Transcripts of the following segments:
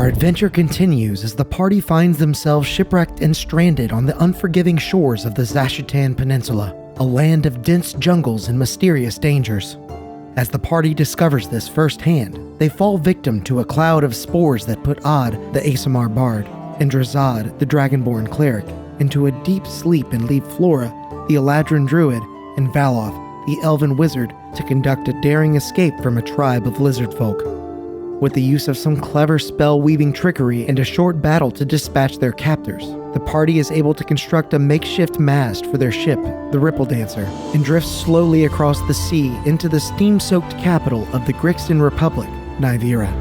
Our adventure continues as the party finds themselves shipwrecked and stranded on the unforgiving shores of the Zashutan Peninsula, a land of dense jungles and mysterious dangers. As the party discovers this firsthand, they fall victim to a cloud of spores that put Odd, the Aasimar Bard, and Drazad, the Dragonborn Cleric, into a deep sleep and leave Flora, the Eladrin Druid, and Valoth, the Elven Wizard, to conduct a daring escape from a tribe of lizard folk. With the use of some clever spell-weaving trickery and a short battle to dispatch their captors, the party is able to construct a makeshift mast for their ship, the Ripple Dancer, and drift slowly across the sea into the steam-soaked capital of the Grixton Republic, Nyvera.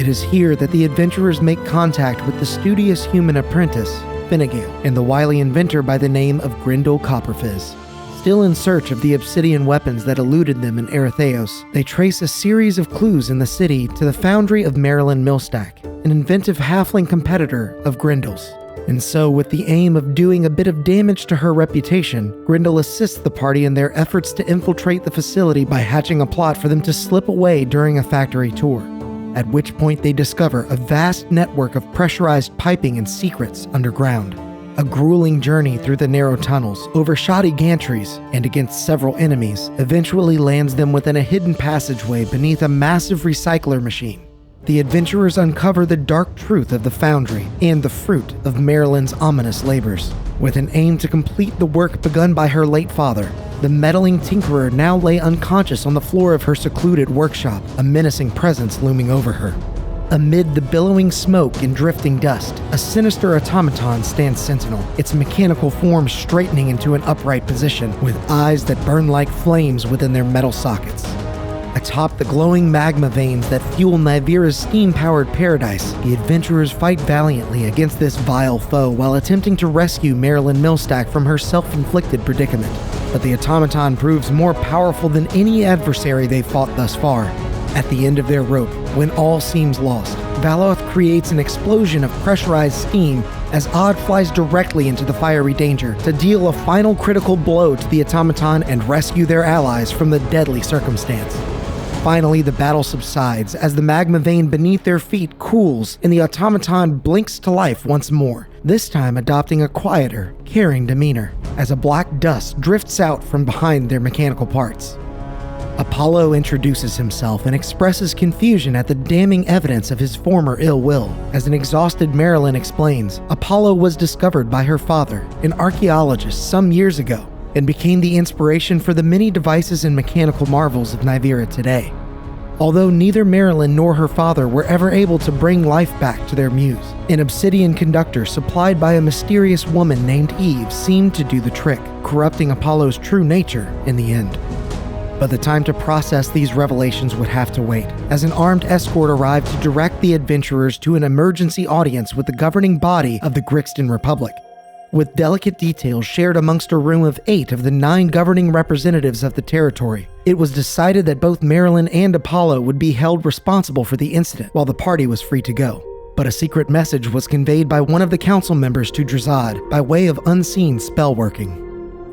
It is here that the adventurers make contact with the studious human apprentice, Finnegael, and the wily inventor by the name of Grindel Copperfizz. Still in search of the obsidian weapons that eluded them in Eretheos, they trace a series of clues in the city to the foundry of Marilyn Millstack, an inventive halfling competitor of Grindel's. And so, with the aim of doing a bit of damage to her reputation, Grindel assists the party in their efforts to infiltrate the facility by hatching a plot for them to slip away during a factory tour, at which point they discover a vast network of pressurized piping and secrets underground. A grueling journey through the narrow tunnels, over shoddy gantries, and against several enemies, eventually lands them within a hidden passageway beneath a massive recycler machine. The adventurers uncover the dark truth of the foundry and the fruit of Marilyn's ominous labors. With an aim to complete the work begun by her late father, the meddling tinkerer now lay unconscious on the floor of her secluded workshop, a menacing presence looming over her. Amid the billowing smoke and drifting dust, a sinister automaton stands sentinel, its mechanical form straightening into an upright position, with eyes that burn like flames within their metal sockets. Atop the glowing magma veins that fuel Nyvera's steam-powered paradise, the adventurers fight valiantly against this vile foe while attempting to rescue Marilyn Millstack from her self-inflicted predicament. But the automaton proves more powerful than any adversary they've fought thus far. At the end of their rope, when all seems lost, Valoth creates an explosion of pressurized steam as Odd flies directly into the fiery danger to deal a final critical blow to the automaton and rescue their allies from the deadly circumstance. Finally, the battle subsides as the magma vein beneath their feet cools and the automaton blinks to life once more, this time adopting a quieter, caring demeanor, as a black dust drifts out from behind their mechanical parts. Apollo introduces himself and expresses confusion at the damning evidence of his former ill will. As an exhausted Marilyn explains, Apollo was discovered by her father, an archaeologist, some years ago, and became the inspiration for the many devices and mechanical marvels of Nyvera today. Although neither Marilyn nor her father were ever able to bring life back to their muse, an obsidian conductor supplied by a mysterious woman named Eve seemed to do the trick, corrupting Apollo's true nature in the end. But the time to process these revelations would have to wait, as an armed escort arrived to direct the adventurers to an emergency audience with the governing body of the Grixton Republic. With delicate details shared amongst a room of 8 of the 9 governing representatives of the territory, it was decided that both Marilyn and Apollo would be held responsible for the incident while the party was free to go. But a secret message was conveyed by one of the council members to Drazad by way of unseen spellworking.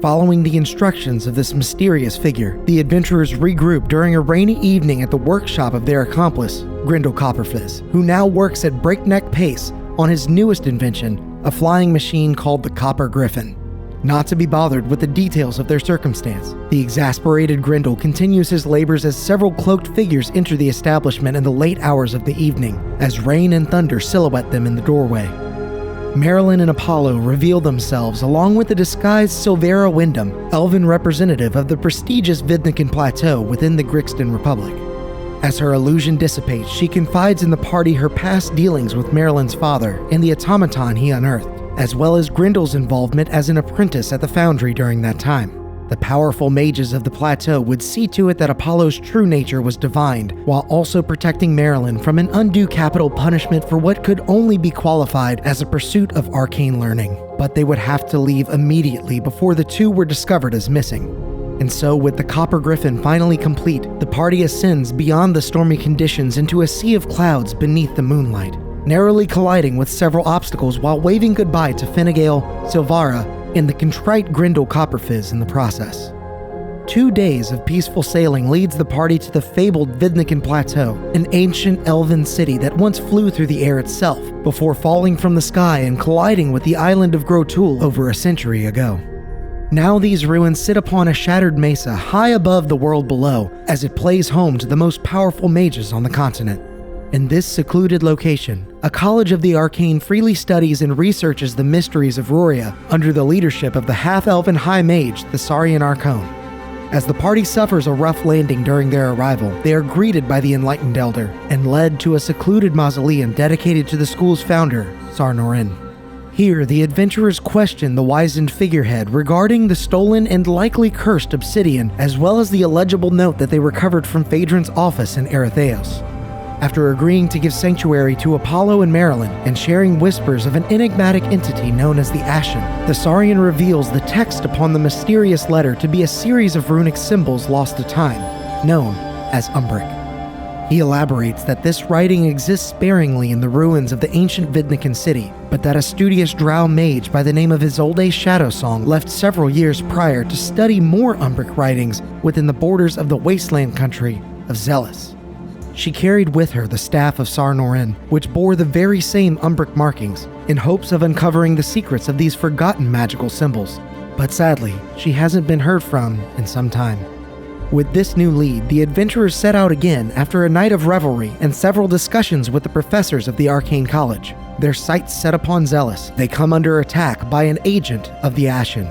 Following the instructions of this mysterious figure, the adventurers regroup during a rainy evening at the workshop of their accomplice, Grindel Copperfizz, who now works at breakneck pace on his newest invention, a flying machine called the Copper Griffin. Not to be bothered with the details of their circumstance, the exasperated Grindel continues his labors as several cloaked figures enter the establishment in the late hours of the evening, as rain and thunder silhouette them in the doorway. Marilyn and Apollo reveal themselves along with the disguised Silvera Wyndham, elven representative of the prestigious Vidnikan Plateau within the Grixton Republic. As her illusion dissipates, she confides in the party her past dealings with Marilyn's father and the automaton he unearthed, as well as Grindel's involvement as an apprentice at the foundry during that time. The powerful mages of the plateau would see to it that Apollo's true nature was divined, while also protecting Marilyn from an undue capital punishment for what could only be qualified as a pursuit of arcane learning. But they would have to leave immediately before the two were discovered as missing. And so, with the Copper Griffin finally complete, the party ascends beyond the stormy conditions into a sea of clouds beneath the moonlight, narrowly colliding with several obstacles while waving goodbye to Finnegael, Silvara, and the contrite Grindel Copperfizz in the process. 2 days of peaceful sailing leads the party to the fabled Vidnikan Plateau, an ancient elven city that once flew through the air itself, before falling from the sky and colliding with the island of Grotul over a century ago. Now these ruins sit upon a shattered mesa high above the world below, as it plays home to the most powerful mages on the continent. In this secluded location, a college of the arcane freely studies and researches the mysteries of Roria under the leadership of the half-elven high mage, the Saurian Archon. As the party suffers a rough landing during their arrival, they are greeted by the Enlightened Elder and led to a secluded mausoleum dedicated to the school's founder, Sarnorin. Here, the adventurers question the wizened figurehead regarding the stolen and likely cursed obsidian, as well as the illegible note that they recovered from Phaedron's office in Eretheos. After agreeing to give sanctuary to Apollo and Marilyn and sharing whispers of an enigmatic entity known as the Ashen, the Saurian reveals the text upon the mysterious letter to be a series of runic symbols lost to time, known as Umbric. He elaborates that this writing exists sparingly in the ruins of the ancient Vidnikan city, but that a studious drow mage by the name of Isolde Shadowsong left several years prior to study more Umbric writings within the borders of the wasteland country of Zealous. She carried with her the staff of Sarnorin, which bore the very same Umbric markings, in hopes of uncovering the secrets of these forgotten magical symbols. But sadly, she hasn't been heard from in some time. With this new lead, the adventurers set out again after a night of revelry and several discussions with the professors of the Arcane College. Their sights set upon Zealous, they come under attack by an agent of the Ashen.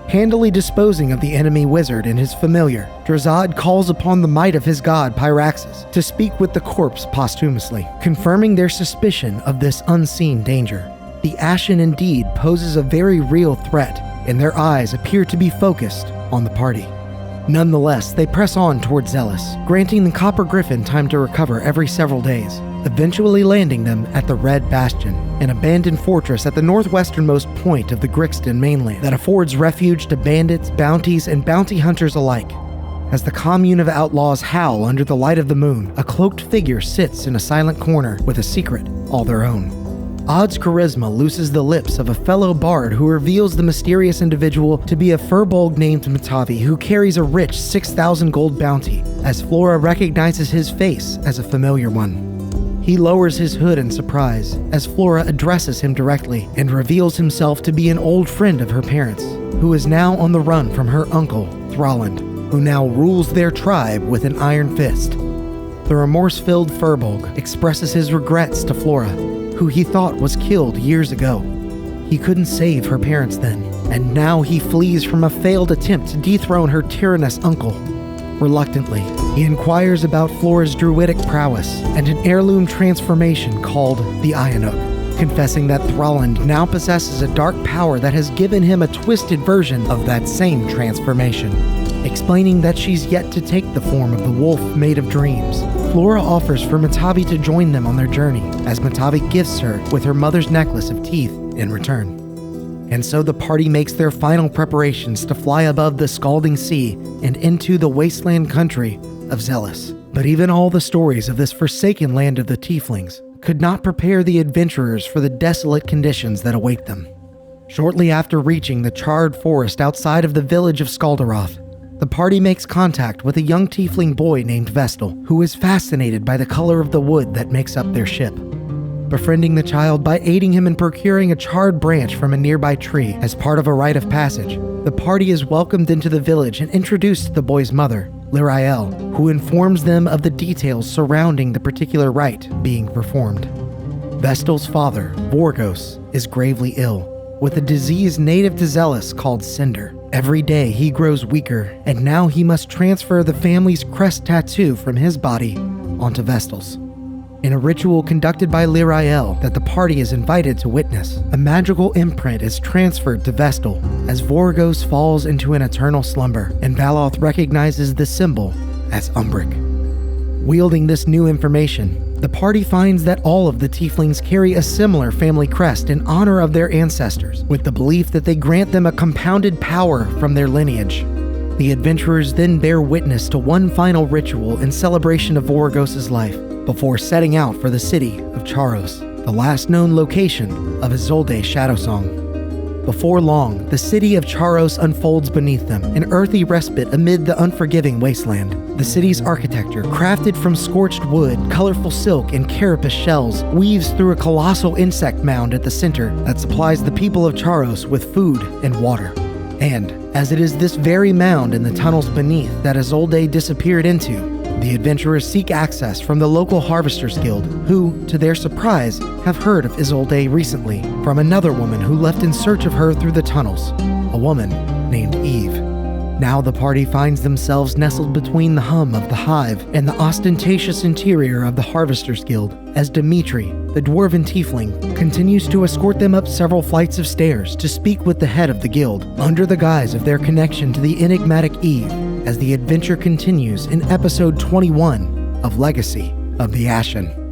Handily disposing of the enemy wizard and his familiar, Drazad calls upon the might of his god Pyraxis to speak with the corpse posthumously, confirming their suspicion of this unseen danger. The Ashen indeed poses a very real threat, and their eyes appear to be focused on the party. Nonetheless, they press on towards Zealous, granting the Copper Griffin time to recover every several days, eventually landing them at the Red Bastion, an abandoned fortress at the northwesternmost point of the Grixton mainland that affords refuge to bandits, bounties, and bounty hunters alike. As the commune of outlaws howl under the light of the moon, a cloaked figure sits in a silent corner with a secret all their own. Odd's charisma looses the lips of a fellow bard who reveals the mysterious individual to be a furbolg named Matavi who carries a rich 6,000 gold bounty, as Flora recognizes his face as a familiar one. He lowers his hood in surprise as Flora addresses him directly and reveals himself to be an old friend of her parents, who is now on the run from her uncle, Thralland, who now rules their tribe with an iron fist. The remorse-filled furbolg expresses his regrets to Flora, who he thought was killed years ago. He couldn't save her parents then, and now he flees from a failed attempt to dethrone her tyrannous uncle. Reluctantly, he inquires about Flora's druidic prowess and an heirloom transformation called the Ionuk, confessing that Thralland now possesses a dark power that has given him a twisted version of that same transformation. Explaining that she's yet to take the form of the wolf made of dreams, Flora offers for Matavi to join them on their journey, as Matavi gifts her with her mother's necklace of teeth in return. And so the party makes their final preparations to fly above the scalding sea and into the wasteland country of Zealous. But even all the stories of this forsaken land of the tieflings could not prepare the adventurers for the desolate conditions that await them. Shortly after reaching the charred forest outside of the village of Skaldaroth, the party makes contact with a young tiefling boy named Vestal, who is fascinated by the color of the wood that makes up their ship. Befriending the child by aiding him in procuring a charred branch from a nearby tree as part of a rite of passage, the party is welcomed into the village and introduced to the boy's mother, Lyrael, who informs them of the details surrounding the particular rite being performed. Vestal's father, Vorgos, is gravely ill, with a disease native to Zealous called Cinder. Every day he grows weaker, and now he must transfer the family's crest tattoo from his body onto Vestal's. In a ritual conducted by Lyrael that the party is invited to witness, a magical imprint is transferred to Vestal as Vorgos falls into an eternal slumber, and Valoth recognizes the symbol as Umbric. Wielding this new information, the party finds that all of the tieflings carry a similar family crest in honor of their ancestors, with the belief that they grant them a compounded power from their lineage. The adventurers then bear witness to one final ritual in celebration of Vorgos' life, before setting out for the city of Charos, the last known location of Isolde Shadowsong. Before long, the city of Charos unfolds beneath them, an earthy respite amid the unforgiving wasteland. The city's architecture, crafted from scorched wood, colorful silk, and carapace shells, weaves through a colossal insect mound at the center that supplies the people of Charos with food and water. And, as it is this very mound and the tunnels beneath that Isolde disappeared into, the adventurers seek access from the local Harvesters Guild, who, to their surprise, have heard of Isolde recently from another woman who left in search of her through the tunnels, a woman named Eve. Now the party finds themselves nestled between the hum of the hive and the ostentatious interior of the Harvesters Guild, as Dimitri, the dwarven tiefling, continues to escort them up several flights of stairs to speak with the head of the guild, under the guise of their connection to the enigmatic Eve, as the adventure continues in episode 21 of Legacy of the Ashen.